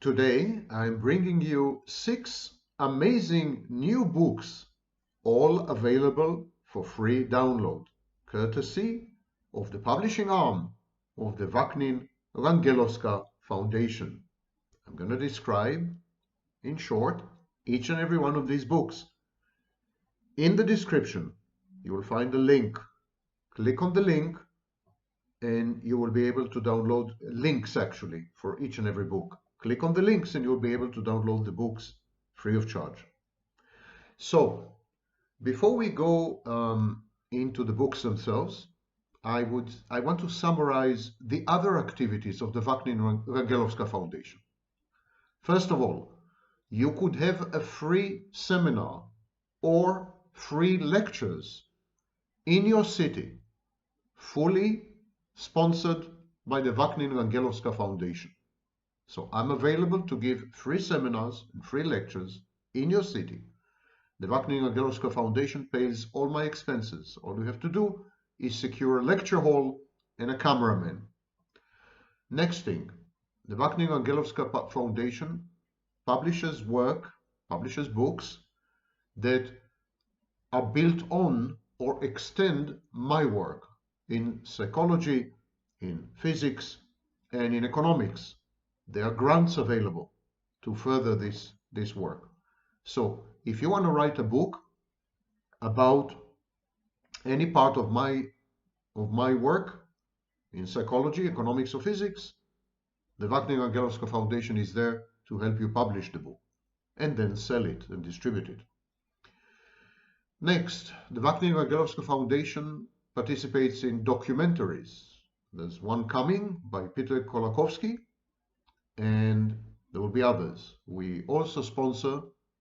Today I'm bringing you 6 amazing new books, all available for free download, courtesy of the publishing arm of the Vaknin-Rangelovska Foundation. I'm going to describe, in short, each and every one of these books. In the description, you will find a link. Click on the link and you will be able to download links actually for each and every book. Click on the links and you'll be able to download the books free of charge. So, before we go into the books themselves, I want to summarize the other activities of the Vaknin-Rangelovska Foundation. First of all, you could have a free seminar or free lectures in your city, fully sponsored by the Vaknin-Rangelovska Foundation. So I'm available to give free seminars and free lectures in your city. The Vaknin-Rangelovska Foundation pays all my expenses. All you have to do is secure a lecture hall and a cameraman. Next thing, the Vaknin-Rangelovska Foundation publishes books that are built on or extend my work in psychology, in physics, and in economics. There are grants available to further this work. So if you want to write a book about any part of my work in psychology, economics, or physics, the Vaknin-Rangelovska Foundation is there to help you publish the book and then sell it and distribute it. Next, the Vaknin-Rangelovska Foundation participates in documentaries. There's one coming by Peter Kolakowski, and there will be others. We also sponsor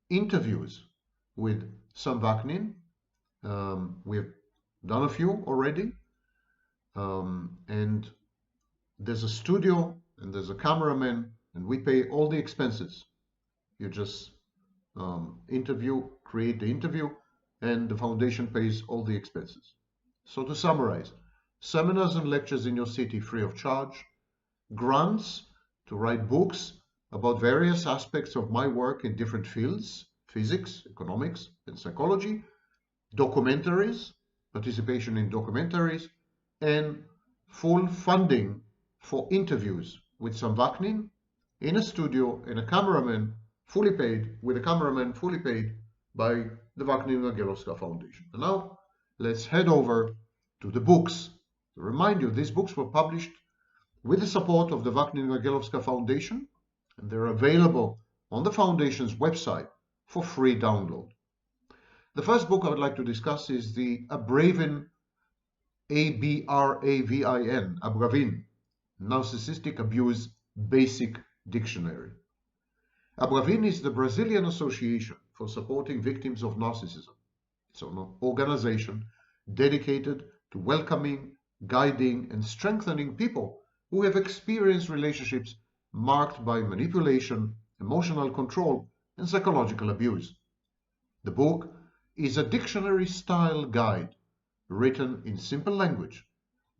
interviews with some Vaknin. We've done a few already, and there's a studio and there's a cameraman, and we pay all the expenses. You just create the interview, and the foundation pays all the expenses. So to summarize, seminars and lectures in your city free of charge, grants to write books about various aspects of my work in different fields, physics, economics, and psychology, documentaries, participation in documentaries, and full funding for interviews with some Vaknin in a studio and a cameraman fully paid, with a cameraman fully paid by the Vaknin-Rangelovska Foundation. And now let's head over to the books. To remind you, these books were published with the support of the Vaknin-Rangelovska Foundation, and they're available on the Foundation's website for free download. The first book I would like to discuss is the Abravin, Abravin, Narcissistic Abuse Basic Dictionary. Abravin is the Brazilian Association for Supporting Victims of Narcissism. It's an organization dedicated to welcoming, guiding, and strengthening people who have experienced relationships marked by manipulation, emotional control, and psychological abuse. The book is a dictionary-style guide written in simple language,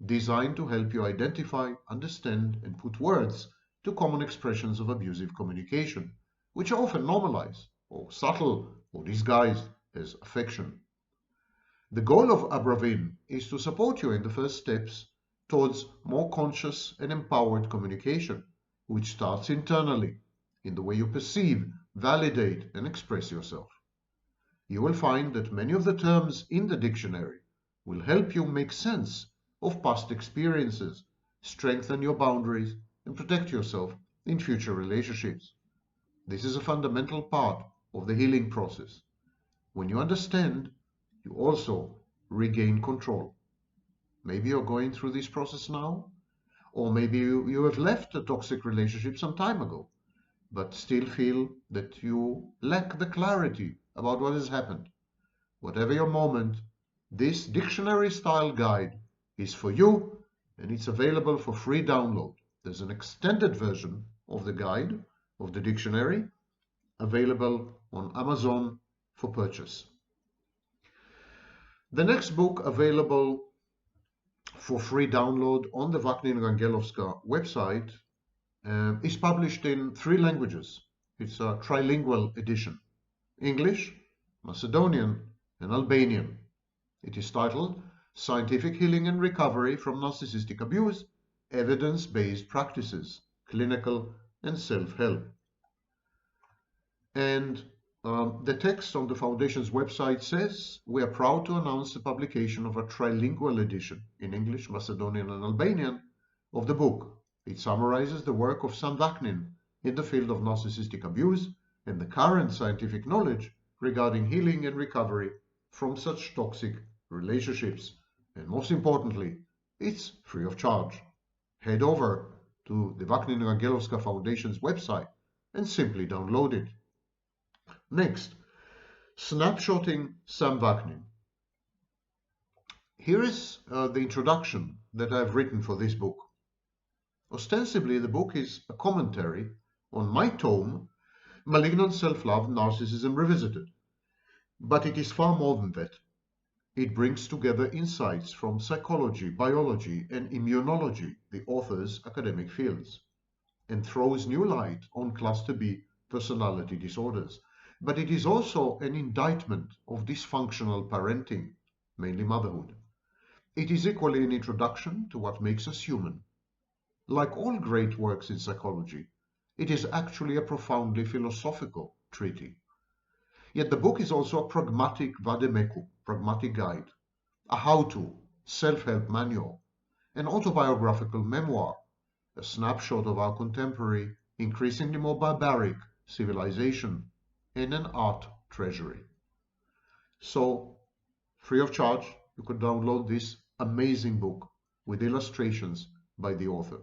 designed to help you identify, understand, and put words to common expressions of abusive communication, which are often normalized, or subtle, or disguised as affection. The goal of Abravin is to support you in the first steps towards more conscious and empowered communication, which starts internally, in the way you perceive, validate, and express yourself. You will find that many of the terms in the dictionary will help you make sense of past experiences, strengthen your boundaries, and protect yourself in future relationships. This is a fundamental part of the healing process. When you understand, you also regain control. Maybe you're going through this process now, or maybe you have left a toxic relationship some time ago, but still feel that you lack the clarity about what has happened. Whatever your moment, this dictionary-style guide is for you, and it's available for free download. There's an extended version of the guide, of the dictionary, available on Amazon for purchase. The next book available for free download on the Vaknin-Rangelovska website is published in 3 languages. It's a trilingual edition: English, Macedonian, and Albanian. It is titled Scientific Healing and Recovery from Narcissistic Abuse, Evidence-Based Practices, Clinical and Self-Help. And the text on the Foundation's website says, "We are proud to announce the publication of a trilingual edition in English, Macedonian, and Albanian of the book. It summarizes the work of Sam Vaknin in the field of narcissistic abuse and the current scientific knowledge regarding healing and recovery from such toxic relationships. And most importantly, it's free of charge. Head over to the Vaknin-Rangelovska Foundation's website and simply download it." Next, Snapshotting Sam Vaknin. Here is the introduction that I've written for this book. Ostensibly, the book is a commentary on my tome, Malignant Self-Love, Narcissism Revisited. But it is far more than that. It brings together insights from psychology, biology, and immunology, the author's academic fields, and throws new light on Cluster B personality disorders. But it is also an indictment of dysfunctional parenting, mainly motherhood. It is equally an introduction to what makes us human. Like all great works in psychology, it is actually a profoundly philosophical treatise. Yet the book is also a pragmatic vademekum, pragmatic guide, a how-to, self-help manual, an autobiographical memoir, a snapshot of our contemporary, increasingly more barbaric civilization, and an art treasury. So, free of charge, you could download this amazing book with illustrations by the author.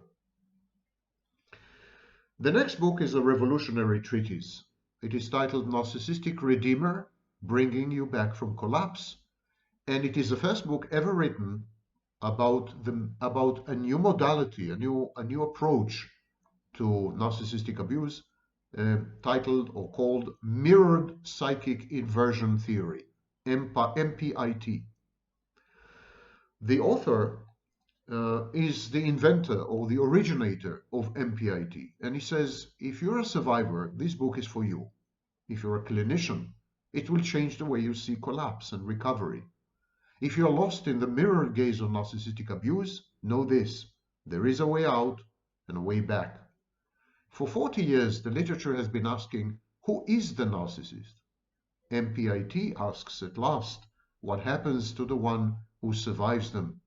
The next book is a revolutionary treatise. It is titled Narcissistic Redeemer, Bringing You Back from Collapse, and it is the first book ever written about a new modality, a new approach to narcissistic abuse, titled or called Mirrored Psychic Inversion Theory, MPIT. The author is the inventor or the originator of MPIT, and he says, if you're a survivor, this book is for you. If you're a clinician, it will change the way you see collapse and recovery. If you're lost in the mirror gaze of narcissistic abuse, know this: there is a way out and a way back. For 40 years, the literature has been asking, who is the narcissist? MPIT asks at last, what happens to the one who survives them?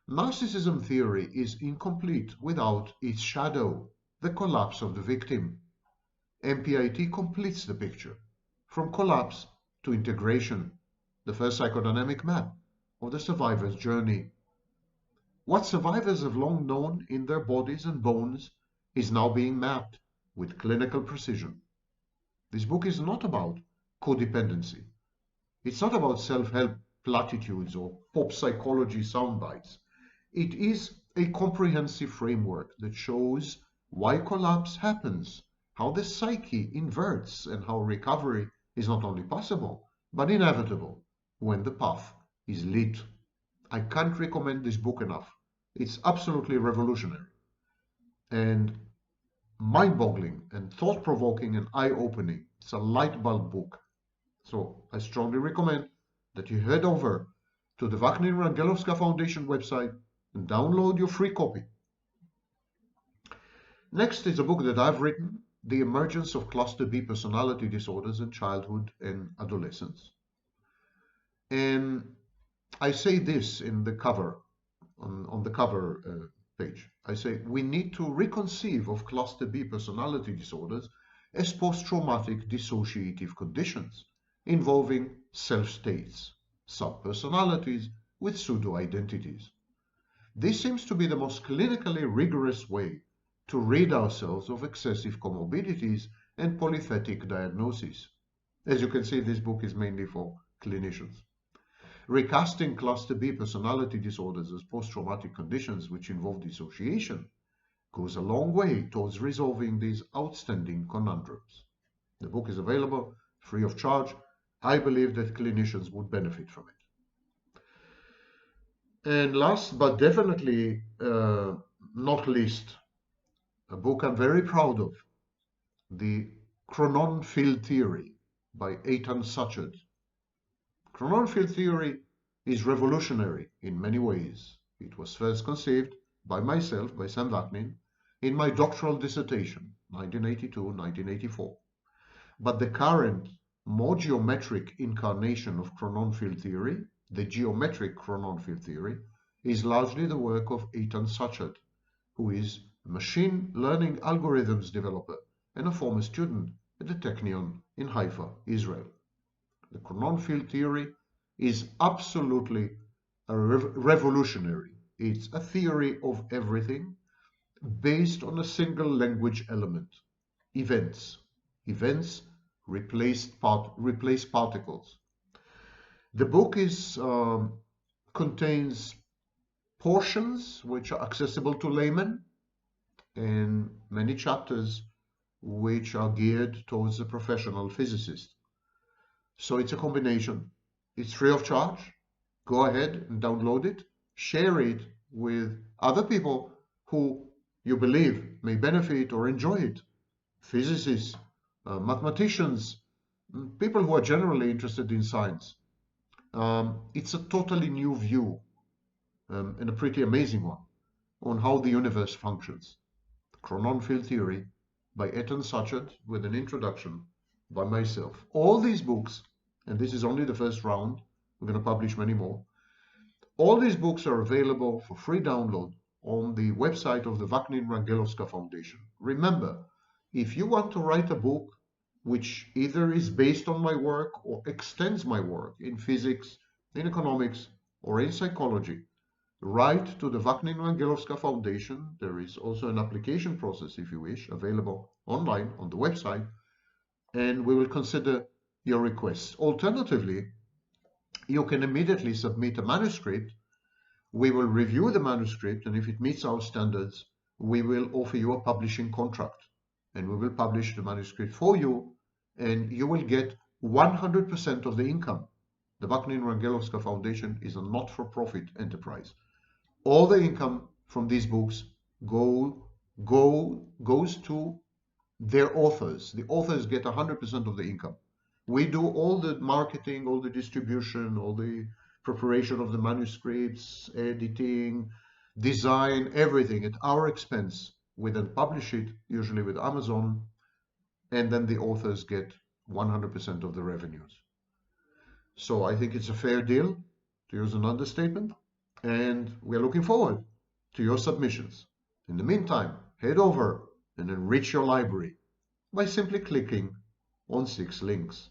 Narcissism theory is incomplete without its shadow, the collapse of the victim. MPIT completes the picture, from collapse to integration, the first psychodynamic map of the survivor's journey. What survivors have long known in their bodies and bones is now being mapped with clinical precision. This book is not about codependency. It's not about self-help platitudes or pop psychology soundbites. It is a comprehensive framework that shows why collapse happens, how the psyche inverts, and how recovery is not only possible, but inevitable when the path is lit. I can't recommend this book enough. It's absolutely revolutionary and mind-boggling and thought-provoking and eye-opening. It's a light bulb book. So I strongly recommend that you head over to the Vaknin-Rangelovska Foundation website and download your free copy. Next is a book that I've written, The Emergence of Cluster B Personality Disorders in Childhood and Adolescence. And I say this in the cover, on the cover page. I say, we need to reconceive of Cluster B personality disorders as post-traumatic dissociative conditions involving self-states, subpersonalities with pseudo-identities. This seems to be the most clinically rigorous way to rid ourselves of excessive comorbidities and polythetic diagnoses. As you can see, this book is mainly for clinicians. Recasting Cluster B personality disorders as post-traumatic conditions which involve dissociation goes a long way towards resolving these outstanding conundrums. The book is available free of charge. I believe that clinicians would benefit from it. And last but definitely not least, a book I'm very proud of, the Chronon field theory by Eitan Suchard. Chronon field theory is revolutionary in many ways. It was first conceived by myself, by Sam Vaknin, in my doctoral dissertation, 1982-1984. But the current, more geometric incarnation of Chronon field theory, the geometric Chronon field theory, is largely the work of Eitan Suchard, who is a machine learning algorithms developer and a former student at the Technion in Haifa, Israel. The Chronon field theory is absolutely revolutionary. It's a theory of everything based on a single language element, events. Events replace particles. The book contains portions which are accessible to laymen and many chapters which are geared towards the professional physicist. So it's a combination. It's free of charge. Go ahead and download it. Share it with other people who you believe may benefit or enjoy it. Physicists, mathematicians, people who are generally interested in science. It's a totally new view and a pretty amazing one on how the universe functions. Chronon field theory by Eitan Suchard with an introduction by myself. All these books, and this is only the first round, we're going to publish many more. All these books are available for free download on the website of the Vaknin-Rangelovska Foundation. Remember, if you want to write a book which either is based on my work or extends my work in physics, in economics, or in psychology, write to the Vaknin-Rangelovska Foundation. There is also an application process, if you wish, available online on the website, and we will consider your requests. Alternatively, you can immediately submit a manuscript. We will review the manuscript, and if it meets our standards, we will offer you a publishing contract, and we will publish the manuscript for you, and you will get 100% of the income. The Vaknin-Rangelovska Foundation is a not-for-profit enterprise. All the income from these books goes to their authors. The authors get 100% of the income. We do all the marketing, all the distribution, all the preparation of the manuscripts, editing, design, everything at our expense. We then publish it, usually with Amazon, and then the authors get 100% of the revenues. So I think it's a fair deal, to use an understatement, and we're looking forward to your submissions. In the meantime, head over and enrich your library by simply clicking on 6 links.